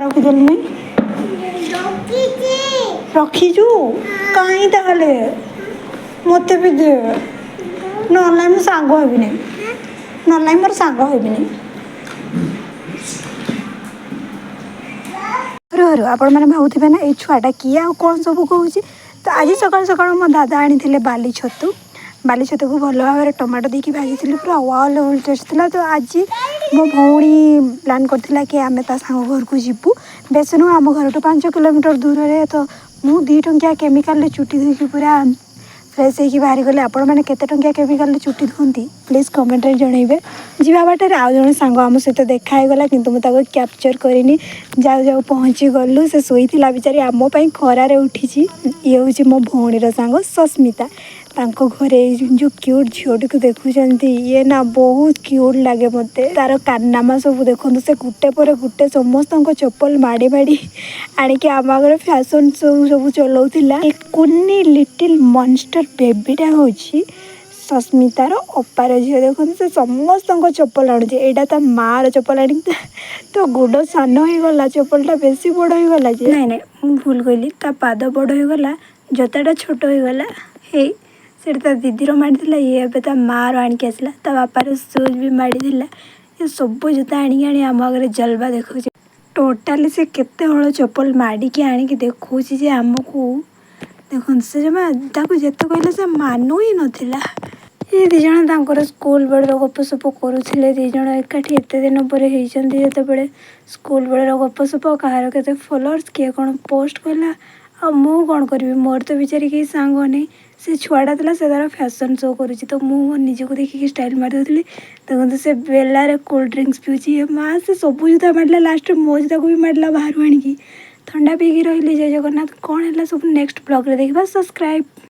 ରଖିଦେଲୁନି ରଖିଛୁ କାହିଁ ତାହେଲେ ମୋତେ ବି ଦେ ନହେଲେ ମୁଁ ସାଙ୍ଗ ହେବିନି ନହେଲେ ମୋର ସାଙ୍ଗ ହେବିନି। ଆପଣମାନେ ଭାବୁଥିବେ ନା ଏଇ ଛୁଆଟା କିଏ ଆଉ କ'ଣ ସବୁ କହୁଛି। ତ ଆଜି ସକାଳୁ ସକାଳୁ ମୋ ଦାଦା ଆଣିଥିଲେ ବାଲି ଛତୁକୁ ଭଲ ଭାବରେ ଟମାଟୋ ଦେଇକି ଭାଜିଥିଲି ପୁରା ୱାଓ ଲେଭେଲ୍ ଟେଷ୍ଟ ଥିଲା। ତ ଆଜି ମୋ ଭଉଣୀ ପ୍ଲାନ୍ କରିଥିଲା କି ଆମେ ତା ସାଙ୍ଗ ଘରକୁ ଯିବୁ। ବେଶୀ ନୁହଁ ଆମ ଘରଠୁ 5 କିଲୋମିଟର ଦୂରରେ। ତ ମୁଁ 2 ଟଙ୍କିଆ କେମିକାଲରେ ଚୁଟି ଧୋଇକି ପୁରା ଫ୍ରେଶ୍ ହେଇକି ବାହାରିଗଲି। ଆପଣମାନେ କେତେ ଟଙ୍କିଆ କେମିକାଲରେ ଚୁଟି ଧୁଅନ୍ତି ପ୍ଲିଜ୍ କମେଣ୍ଟରେ ଜଣାଇବେ। ଯିବା ବାଟରେ ଆଉ ଜଣେ ସାଙ୍ଗ ଆମ ସହିତ ଦେଖା ହେଇଗଲା କିନ୍ତୁ ମୁଁ ତାକୁ କ୍ୟାପଚର୍ କରିନି। ଯାଉ ଯାଉ ପହଞ୍ଚି ଗଲୁ। ସେ ଶୋଇଥିଲା ବିଚାରି ଆମ ପାଇଁ ଖରାରେ ଉଠିଛି। ଇଏ ହେଉଛି ମୋ ଭଉଣୀର ସାଙ୍ଗ ସସ୍ମିତା। ତାଙ୍କ ଘରେ ଏଇ ଯେଉଁ କ୍ୟୁଟ୍ ଝିଅଟିକୁ ଦେଖୁଛନ୍ତି ଇଏ ନା ବହୁତ କ୍ୟୁଟ୍ ଲାଗେ ମୋତେ। ତାର କାରନାମା ସବୁ ଦେଖନ୍ତୁ। ସେ ଗୋଟେ ପରେ ଗୋଟେ ସମସ୍ତଙ୍କ ଚପଲ ମାଡ଼ି ମାଡ଼ି ଆଣିକି ଆମ ଆଗରେ ଫ୍ୟାସନ୍ ସବୁ ଚଲାଉଥିଲା। ଏ କୁନି ଲିଟିଲ୍ ମନଷ୍ଟର ବେବିଟା ହେଉଛି ସସ୍ମିତାର ଅପାର ଝିଅ। ଦେଖନ୍ତୁ ସେ ସମସ୍ତଙ୍କ ଚପଲ ଆଣୁଛି। ଏଇଟା ତା ମାଆର ଚପଲ ଆଣିକି ତ ଗୋଡ଼ ସାନ ହେଇଗଲା ଚପଲଟା ବେଶୀ ବଡ଼ ହେଇଗଲା ଯେ ନାଇଁ ମୁଁ ଭୁଲ କହିଲି ତା ପାଦ ବଡ଼ ହେଇଗଲା ଜୋତାଟା ଛୋଟ ହେଇଗଲା। ହେଇ ସେଇଟା ତା ଦିଦିର ମାଡ଼ିଥିଲା ଇଏ ଏବେ ତା ମାଆର ଆଣିକି ଆସିଲା। ତା ବାପାର ସୁଜ୍ ବି ମାଡ଼ିଥିଲା। ଏ ସବୁ ଜୋତା ଆଣି ଆମ ଆଗରେ ଜଲବା ଦେଖାଉଛି। ଟୋଟାଲି ସେ କେତେ ହଳ ଚପଲ ମାଡ଼ିକି ଆଣିକି ଦେଖାଉଛି ଯେ ଆମକୁ ଦେଖନ୍ତୁ ସେ ଜମା ତାକୁ ଯେତେ କହିଲେ ସେ ମାନୁ ହିଁ ନଥିଲା। ଏ ଦୁଇ ଜଣ ତାଙ୍କର ସ୍କୁଲ ବେଳର ଗପସପ କରୁଥିଲେ। 2 ଜଣ ଏକାଠି ଏତେ ଦିନ ପରେ ହେଇଛନ୍ତି ଯେତେବେଳେ ସ୍କୁଲ ବେଳର ଗପସପ କାହାର କେତେ ଫଲୋଅର୍ସ କିଏ କ'ଣ ପୋଷ୍ଟ କଲା ଆଉ ମୁଁ କ'ଣ କରିବି। ମୋର ତ ବିଚାରି କେହି ସାଙ୍ଗ ନାହିଁ। ସେ ଛୁଆଟା ଥିଲା ସେ ତାର ଫ୍ୟାସନ୍ ଶୋ କରୁଛି ତ ମୁଁ ମୋ ନିଜକୁ ଦେଖିକି ଷ୍ଟାଇଲ୍ ମାରିଦେଉଥିଲି। ଦେଖନ୍ତୁ ସେ ବେଲାରେ କୋଲ୍ଡ ଡ୍ରିଙ୍କସ୍ ପିଉଛି। ଏ ମା ସେ ସବୁ ଜୋତା ମାରିଲା ଲାଷ୍ଟରେ ମୋ ଜୋତାକୁ ବି ମାରିଲା ବାହାରୁ ଆଣିକି। ଥଣ୍ଡା ପିଇକି ରହିଲି। ଜୟ ଜଗନ୍ନାଥ। କ'ଣ ହେଲା ସବୁ ନେକ୍ସଟ ବ୍ଲଗ୍ରେ ଦେଖିବା। ସବସ୍କ୍ରାଇବ୍।